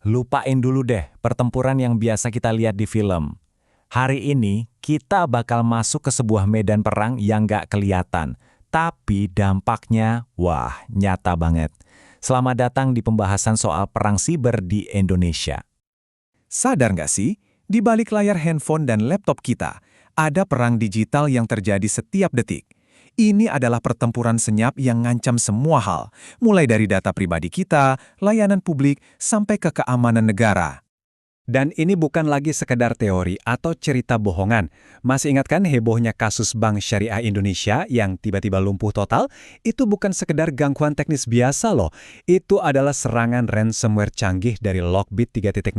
Lupain dulu deh pertempuran yang biasa kita lihat di film. Hari ini kita bakal masuk ke sebuah medan perang yang nggak kelihatan, tapi dampaknya, wah, nyata banget. Selamat datang di pembahasan soal perang siber di Indonesia. Sadar nggak sih, di balik layar handphone dan laptop kita, ada perang digital yang terjadi setiap detik. Ini adalah pertempuran senyap yang ngancam semua hal, mulai dari data pribadi kita, layanan publik, sampai ke keamanan negara. Dan ini bukan lagi sekedar teori atau cerita bohongan. Masih ingat kan hebohnya kasus Bank Syariah Indonesia yang tiba-tiba lumpuh total? Itu bukan sekedar gangguan teknis biasa loh. Itu adalah serangan ransomware canggih dari Lockbit 3.0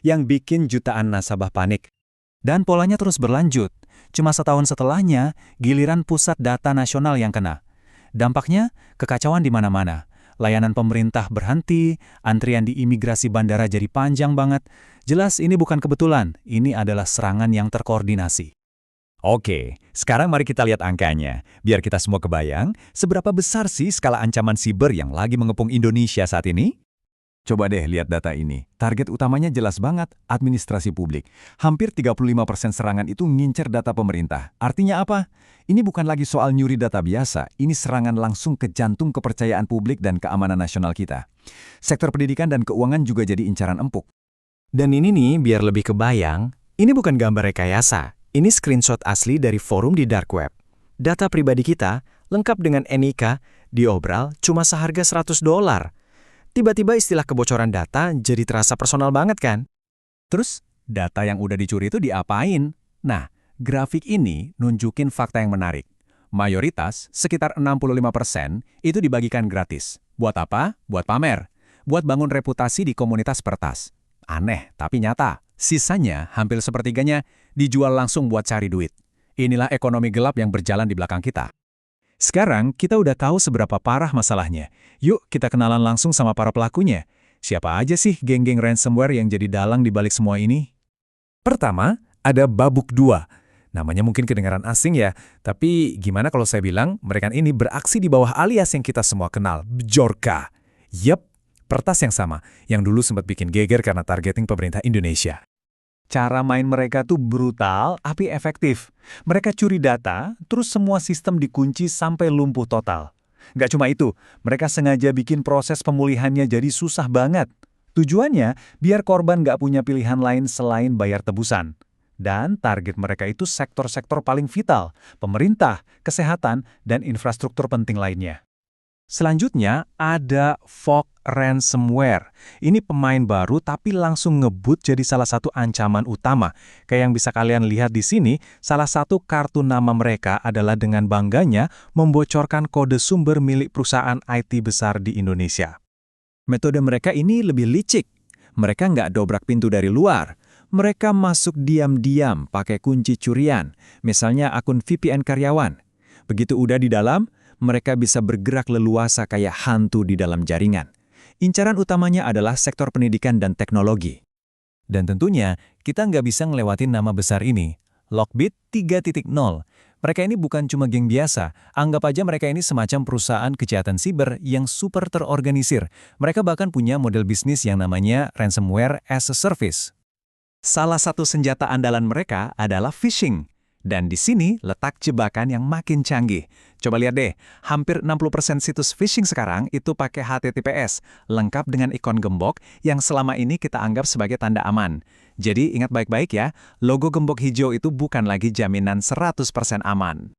yang bikin jutaan nasabah panik. Dan polanya terus berlanjut. Cuma setahun setelahnya, giliran pusat data nasional yang kena. Dampaknya, kekacauan di mana-mana. Layanan pemerintah berhenti, antrian di imigrasi bandara jadi panjang banget. Jelas ini bukan kebetulan, ini adalah serangan yang terkoordinasi. Oke, sekarang mari kita lihat angkanya. Biar kita semua kebayang, seberapa besar sih skala ancaman siber yang lagi mengepung Indonesia saat ini? Coba deh lihat data ini. Target utamanya jelas banget, administrasi publik. Hampir 35% serangan itu ngincer data pemerintah. Artinya apa? Ini bukan lagi soal nyuri data biasa, ini serangan langsung ke jantung kepercayaan publik dan keamanan nasional kita. Sektor pendidikan dan keuangan juga jadi incaran empuk. Dan ini nih, biar lebih kebayang, ini bukan gambar rekayasa. Ini screenshot asli dari forum di dark web. Data pribadi kita, lengkap dengan NIK, diobral cuma seharga $100. Tiba-tiba istilah kebocoran data jadi terasa personal banget kan? Terus, data yang udah dicuri itu diapain? Nah, grafik ini nunjukin fakta yang menarik. Mayoritas, sekitar 65%, itu dibagikan gratis. Buat apa? Buat pamer. Buat bangun reputasi di komunitas pertas. Aneh, tapi nyata. Sisanya, hampir sepertiganya, dijual langsung buat cari duit. Inilah ekonomi gelap yang berjalan di belakang kita. Sekarang, kita udah tahu seberapa parah masalahnya. Yuk, kita kenalan langsung sama para pelakunya. Siapa aja sih geng-geng ransomware yang jadi dalang di balik semua ini? Pertama, ada Babuk 2. Namanya mungkin kedengaran asing ya, tapi gimana kalau saya bilang mereka ini beraksi di bawah alias yang kita semua kenal, Bjorka. Yep, pertas yang sama, yang dulu sempat bikin geger karena targeting pemerintah Indonesia. Cara main mereka tuh brutal, tapi efektif. Mereka curi data, terus semua sistem dikunci sampai lumpuh total. Nggak cuma itu, mereka sengaja bikin proses pemulihannya jadi susah banget. Tujuannya, biar korban nggak punya pilihan lain selain bayar tebusan. Dan target mereka itu sektor-sektor paling vital, pemerintah, kesehatan, dan infrastruktur penting lainnya. Selanjutnya ada Fog Ransomware. Ini pemain baru tapi langsung ngebut jadi salah satu ancaman utama. Kayak yang bisa kalian lihat di sini, salah satu kartu nama mereka adalah dengan bangganya membocorkan kode sumber milik perusahaan IT besar di Indonesia. Metode mereka ini lebih licik. Mereka nggak dobrak pintu dari luar. Mereka masuk diam-diam pakai kunci curian, misalnya akun VPN karyawan. Begitu udah di dalam, mereka bisa bergerak leluasa kayak hantu di dalam jaringan. Incaran utamanya adalah sektor pendidikan dan teknologi. Dan tentunya, kita nggak bisa ngelewatin nama besar ini, Lockbit 3.0. Mereka ini bukan cuma geng biasa, anggap aja mereka ini semacam perusahaan kejahatan siber yang super terorganisir. Mereka bahkan punya model bisnis yang namanya ransomware as a service. Salah satu senjata andalan mereka adalah phishing. Dan di sini letak jebakan yang makin canggih. Coba lihat deh, hampir 60% situs phishing sekarang itu pakai HTTPS, lengkap dengan ikon gembok yang selama ini kita anggap sebagai tanda aman. Jadi ingat baik-baik ya, logo gembok hijau itu bukan lagi jaminan 100% aman.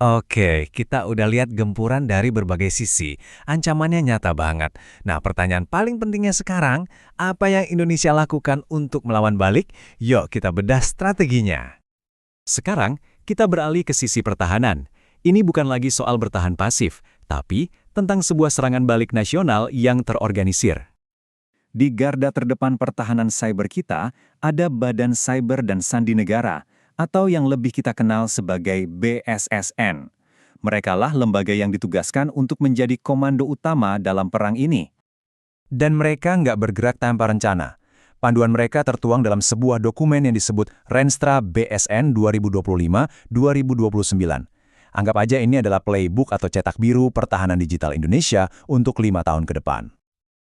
Oke, kita udah lihat gempuran dari berbagai sisi. Ancamannya nyata banget. Nah, pertanyaan paling pentingnya sekarang, apa yang Indonesia lakukan untuk melawan balik? Yuk kita bedah strateginya. Sekarang, kita beralih ke sisi pertahanan. Ini bukan lagi soal bertahan pasif, tapi tentang sebuah serangan balik nasional yang terorganisir. Di garda terdepan pertahanan cyber kita, ada Badan Cyber dan Sandi Negara, atau yang lebih kita kenal sebagai BSSN. Merekalah lembaga yang ditugaskan untuk menjadi komando utama dalam perang ini. Dan mereka nggak bergerak tanpa rencana. Panduan mereka tertuang dalam sebuah dokumen yang disebut Renstra BSN 2025-2029. Anggap aja ini adalah playbook atau cetak biru pertahanan digital Indonesia untuk 5 tahun ke depan.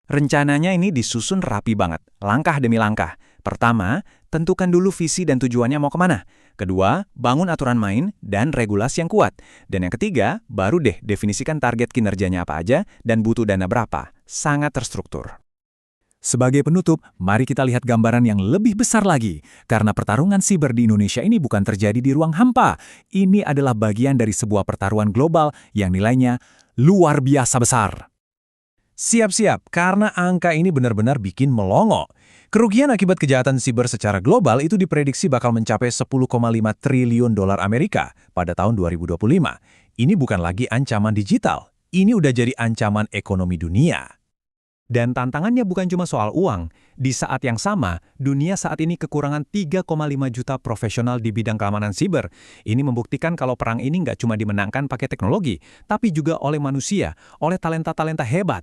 Rencananya ini disusun rapi banget, langkah demi langkah. Pertama, tentukan dulu visi dan tujuannya mau kemana. Kedua, bangun aturan main dan regulasi yang kuat. Dan yang ketiga, baru deh definisikan target kinerjanya apa aja dan butuh dana berapa. Sangat terstruktur. Sebagai penutup, mari kita lihat gambaran yang lebih besar lagi. Karena pertarungan siber di Indonesia ini bukan terjadi di ruang hampa. Ini adalah bagian dari sebuah pertaruhan global yang nilainya luar biasa besar. Siap-siap, karena angka ini benar-benar bikin melongo. Kerugian akibat kejahatan siber secara global itu diprediksi bakal mencapai 10,5 triliun dolar Amerika pada tahun 2025. Ini bukan lagi ancaman digital, ini udah jadi ancaman ekonomi dunia. Dan tantangannya bukan cuma soal uang. Di saat yang sama, dunia saat ini kekurangan 3,5 juta profesional di bidang keamanan siber. Ini membuktikan kalau perang ini nggak cuma dimenangkan pakai teknologi, tapi juga oleh manusia, oleh talenta-talenta hebat.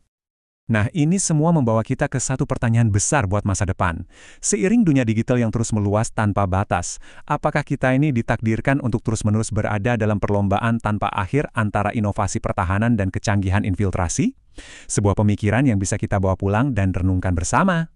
Nah, ini semua membawa kita ke satu pertanyaan besar buat masa depan. Seiring dunia digital yang terus meluas tanpa batas, apakah kita ini ditakdirkan untuk terus-menerus berada dalam perlombaan tanpa akhir antara inovasi pertahanan dan kecanggihan infiltrasi? Sebuah pemikiran yang bisa kita bawa pulang dan renungkan bersama.